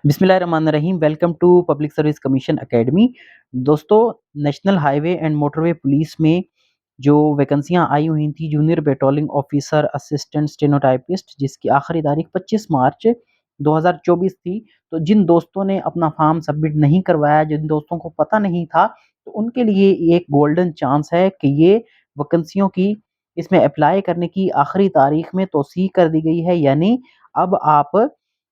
बिस्मिल्लाहिर्रहमानिर्रहीम। Welcome to public service commission academy. दोस्तों, national highway and motorway police में जो वैकेंसियाँ आई हुई थी junior patrolling officer, assistant stenotypist, जिसकी आखिरी तारीख 25 मार्च 2024 थी। तो जिन दोस्तों ने अपना फॉर्म सबमिट नहीं करवाया, जिन दोस्तों को पता नहीं था, तो उनके लिए एक गोल्डन चांस है कि ये वैकेंसियों की इसमें अप्लाई करने की आखिरी तारीख में तौसीह कर दी गई है। यानी अब आप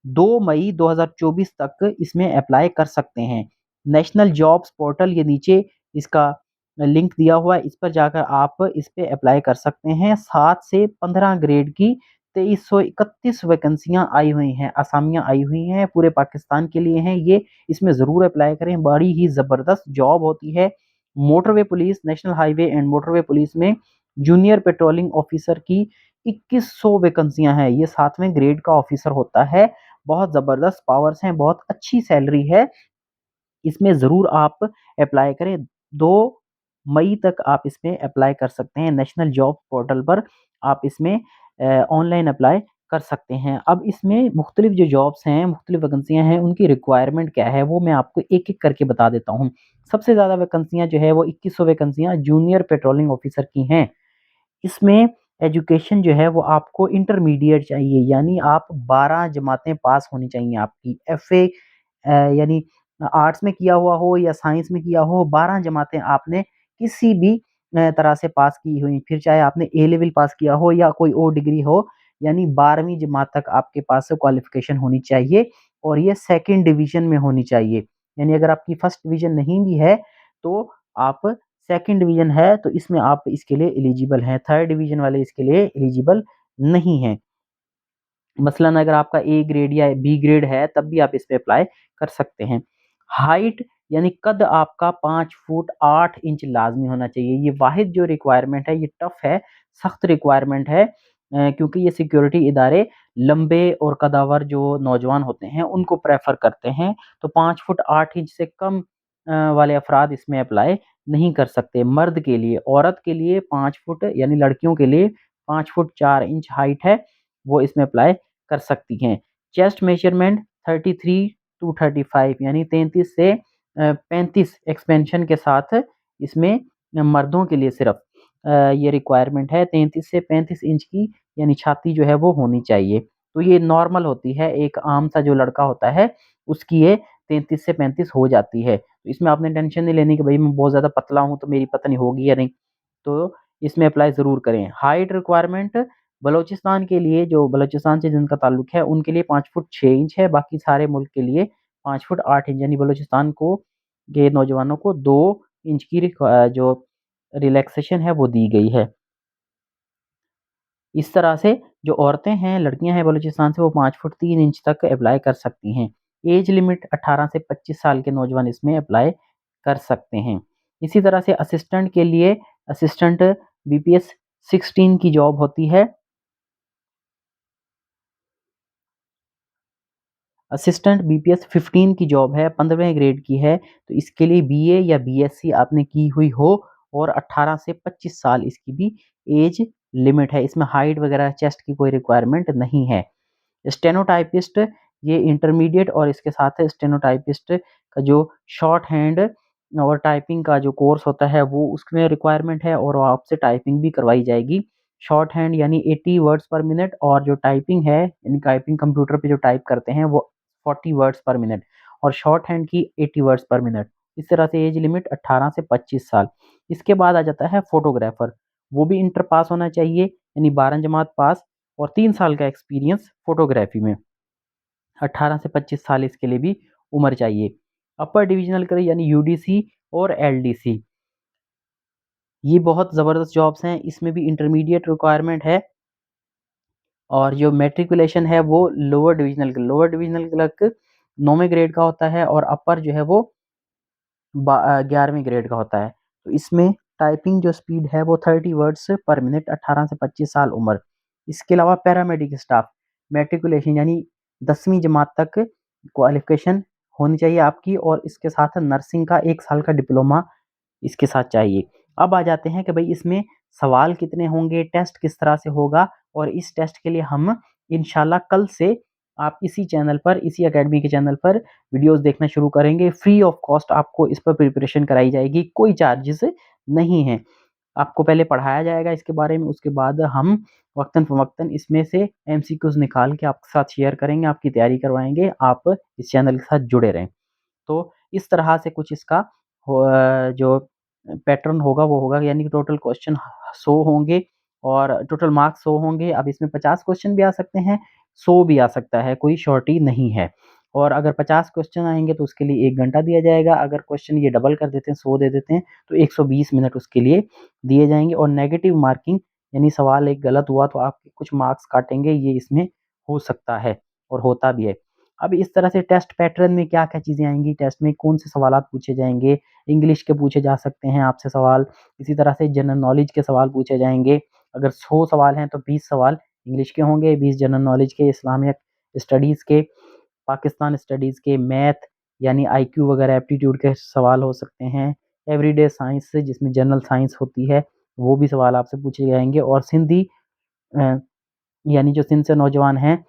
2 मई 2024 तक इसमें अप्लाई कर सकते हैं। नेशनल जॉब्स पोर्टल, ये नीचे इसका लिंक दिया हुआ है, इस पर जाकर आप इस पे अप्लाई कर सकते हैं। 7 से 15 ग्रेड की 2331 वैकेंसियाँ आई हुई हैं, असामियाँ आई हुई हैं, पूरे पाकिस्तान के लिए हैं ये। इसमें ज़रूर अप्लाई करें, बड़ी ही ज़बरदस्त जॉब होती है। Motorway police, national highway and motorway police में जूनियर पेट्रोलिंग ऑफिसर की 2100 वैकेंसियाँ हैं। ये 7वें ग्रेड का ऑफिसर होता है। बहुत ज़बरदस्त पावर्स हैं, बहुत अच्छी सैलरी है। इसमें ज़रूर आप अप्लाई करें। 2 मई तक आप इसमें अप्लाई कर सकते हैं। नेशनल जॉब पोर्टल पर आप इसमें ऑनलाइन अप्लाई कर सकते हैं। अब इसमें मुख्तलिफ जो जॉब्स हैं, मुख्तलिफ वैकेंसियाँ हैं, उनकी रिक्वायरमेंट क्या है, वो मैं आपको एक-एक करके बता देता हूँ। सबसे ज़्यादा वैकेंसियाँ जो है वो 2100 वैकेंसियाँ जूनियर पेट्रोलिंग ऑफिसर की हैं। इसमें एजुकेशन जो है वो आपको इंटरमीडिएट चाहिए, यानी आप 12 जमातें पास होनी चाहिए आपकी। एफए यानी आर्ट्स में किया हुआ हो या साइंस में किया हो, 12 जमातें आपने किसी भी तरह से पास की हुई, फिर चाहे आपने ए लेवल पास किया हो या कोई और डिग्री हो, यानी 12वीं जमात तक आपके पास क्वालिफ़िकेशन होनी चाहिए और ये सेकंड डिवीज़न में होनी चाहिए। यानी अगर आपकी फर्स्ट डिवीज़न नहीं भी है, तो आप सेकंड डिवीज़न है, तो इसमें आप इसके लिए एलिजिबल हैं। थर्ड डिवीज़न वाले इसके लिए एलिजिबल नहीं हैं। मसलन अगर आपका ए ग्रेड या बी ग्रेड है, तब भी आप इस पे अप्लाई कर सकते हैं। हाइट यानी कद आपका 5 फुट 8 इंच लाज़मी होना चाहिए। ये वाहिद जो रिक्वायरमेंट है, ये टफ़ है, सख्त रिक्वायरमेंट है, क्योंकि ये सिक्योरिटी इदारे लंबे और कदावर जो नौजवान होते हैं, उनको प्रेफ़र करते हैं। तो 5 फुट 8 इंच से कम वाले अफ़राद इसमें अप्लाई नहीं कर सकते। मर्द के लिए, औरत के लिए 5 फुट, यानी लड़कियों के लिए 5 फुट 4 इंच हाइट है, वो इसमें अप्लाई कर सकती हैं। चेस्ट मेजरमेंट 33 टू 35, यानी 33 से 35 एक्सपेंशन के साथ इसमें मर्दों के लिए सिर्फ ये रिक्वायरमेंट है। 33 से 35 इंच की यानी छाती जो है वो होनी चाहिए। तो ये नॉर्मल होती है, एक आम सा जो लड़का होता है उसकी ये 33 से 35 हो जाती है। तो इसमें आपने टेंशन नहीं लेनी कि भाई मैं बहुत ज़्यादा पतला हूँ तो मेरी पता नहीं होगी या नहीं। तो इसमें अप्लाई ज़रूर करें। हाइट रिक्वायरमेंट बलूचिस्तान के लिए, जो बलूचिस्तान से जिनका ताल्लुक है, उनके लिए 5 फुट 6 इंच है, बाकी सारे मुल्क के लिए 5 फुट 8 इंच, यानी बलूचिस्तान को के नौजवानों को 2 इंच की जो रिलैक्सेशन है वो दी गई है। इस तरह से जो औरतें हैं, लड़कियां हैं बलूचिस्तान से, वो 5 फुट 3 इंच तक अप्लाई कर सकती हैं। एज लिमिट 18 से 25 साल के नौजवान इसमें अप्लाई कर सकते हैं। इसी तरह से असिस्टेंट के लिए असिस्टेंट बीपीएस 16 की जॉब होती है। असिस्टेंट बीपीएस 15 की जॉब है, 15वें ग्रेड की है। तो इसके लिए बीए या बीएससी आपने की हुई हो और 18 से 25 साल इसकी भी एज लिमिट है। इसमें हाइट वगैरह चेस्ट की कोई रिक्वायरमेंट नहीं है। स्टेनोटाइपिस्ट, ये इंटरमीडिएट और इसके साथ स्टेनोटाइपिस्ट का जो शॉर्ट हैंड और टाइपिंग का जो कोर्स होता है वो उसमें रिक्वायरमेंट है और आपसे टाइपिंग भी करवाई जाएगी। शॉर्ट हैंड यानी 80 वर्ड्स पर मिनट, और जो टाइपिंग है, यानी टाइपिंग कंप्यूटर पे जो टाइप करते हैं वो 40 वर्ड्स पर मिनट, और शॉर्ट हैंड की 80 वर्ड्स पर मिनट। इस तरह से एज लिमिट 18 से 25 साल। इसके बाद आ जाता है फोटोग्राफर, वो भी इंटर पास होना चाहिए, यानी 12 जमात पास और 3 साल का एक्सपीरियंस फोटोग्राफी में। 18 से 25 साल इसके लिए भी उम्र चाहिए। अपर डिविज़नल करें यानी यूडीसी और एलडीसी, ये बहुत ज़बरदस्त जॉब्स हैं, इसमें भी इंटरमीडिएट रिक्वायरमेंट है। और जो मैट्रिकुलेशन है वो लोअर डिविज़नल क्लर्क 9वें ग्रेड का होता है, और अपर जो है वो 11वें ग्रेड का होता है। तो इसमें टाइपिंग जो स्पीड है वो 30 वर्ड्स पर मिनट, 18 से 25 साल उम्र। इसके अलावा पैरामेडिक स्टाफ, मैट्रिकुलेशन यानी 10वीं जमात तक क्वालिफ़िकेशन होनी चाहिए आपकी, और इसके साथ नर्सिंग का 1 साल का डिप्लोमा इसके साथ चाहिए। अब आ जाते हैं कि भई इसमें सवाल कितने होंगे, टेस्ट किस तरह से होगा, और इस टेस्ट के लिए हम इंशाल्लाह कल से आप इसी चैनल पर, इसी अकेडमी के चैनल पर वीडियोज़ देखना शुरू करेंगे। फ्री ऑफ कॉस्ट आपको इस पर प्रिपरेशन कराई जाएगी, कोई चार्जेस नहीं है। आपको पहले पढ़ाया जाएगा इसके बारे में, उसके बाद हम वक़्तन-फ़वक़्तन इसमें से एमसीक्यूज़ निकाल के आपके साथ शेयर करेंगे, आपकी तैयारी करवाएँगे। आप इस चैनल के साथ जुड़े रहें। तो इस तरह से कुछ इसका जो पैटर्न होगा वो होगा, यानी कि टोटल क्वेश्चन 100 होंगे और टोटल मार्क्स 100 होंगे। अब इसमें 50 क्वेश्चन भी आ सकते हैं, 100 भी आ सकता है, कोई श्योरिटी नहीं है। और अगर 50 क्वेश्चन आएँगे तो उसके लिए 1 घंटा दिया जाएगा। अगर क्वेश्चन ये डबल कर देते हैं, 100 दे देते हैं, तो 120 मिनट उसके लिए दिए जाएँगे। और नेगेटिव मार्किंग, यानी सवाल एक गलत हुआ तो आपके कुछ मार्क्स काटेंगे, ये इसमें हो सकता है और होता भी है। अब इस तरह से टेस्ट पैटर्न में क्या-क्या चीज़ें आएँगी, टेस्ट में कौन से सवालात पूछे जाएँगे, इंग्लिश के पूछे जा सकते हैं आपसे सवाल, इसी तरह से जनरल नॉलेज के सवाल पूछे जाएँगे। अगर 100 सवाल हैं तो 20 सवाल इंग्लिश के होंगे, 20 जनरल नॉलेज के, इस्लामिक स्टडीज़ के, पाकिस्तान स्टडीज़ के, मैथ यानी आईक्यू वगैरह एप्टीट्यूड के सवाल हो सकते हैं। एवरीडे साइंस से जिसमें जनरल साइंस होती है, वो भी सवाल आपसे पूछे जाएँगे। और सिंधी अ, यानी जो सिंध से नौजवान हैं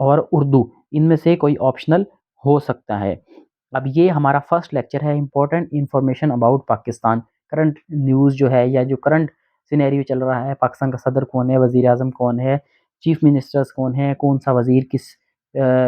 और उर्दू, इनमें से कोई ऑप्शनल हो सकता है। अब ये हमारा फर्स्ट लेक्चर है, important information about Pakistan. Current news जो है या जो करंट सिनेरियो चल रहा है, पाकिस्तान का सदर कौन है, वज़ीर-ए-आज़म कौन है, चीफ मिनिस्टर्स कौन है, कौन-सा वज़ीर किस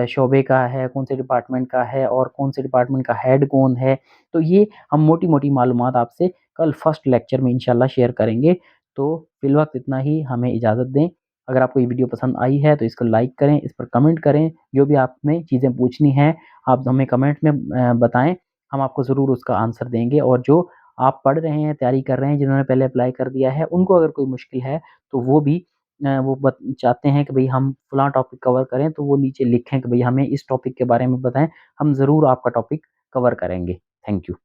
शोबे का है, कौन से डिपार्टमेंट का है और कौन से डिपार्टमेंट का हेड कौन है। तो ये हम मोटी-मोटी मालूमात आपसे कल फर्स्ट लेक्चर में इंशाल्लाह शेयर करेंगे। तो फ़िलवक़्त इतना ही, हमें इजाज़त दें। अगर आपको ये वीडियो पसंद आई है तो इसको लाइक करें, इस पर कमेंट करें, जो भी आपने चीज़ें पूछनी हैं आप हमें कमेंट में बताएँ, हम आपको ज़रूर उसका आंसर देंगे। और जो आप पढ़ रहे हैं, तैयारी कर रहे हैं, जिन्होंने पहले अप्लाई कर दिया है, उनको अगर कोई मुश्किल है, तो वो भी वो चाहते हैं कि भई हम फलाँ टॉपिक कवर करें, तो वो नीचे लिखें कि भई हमें इस टॉपिक के बारे में बताएँ, हम ज़रूर आपका टॉपिक कवर करेंगे। Thank you.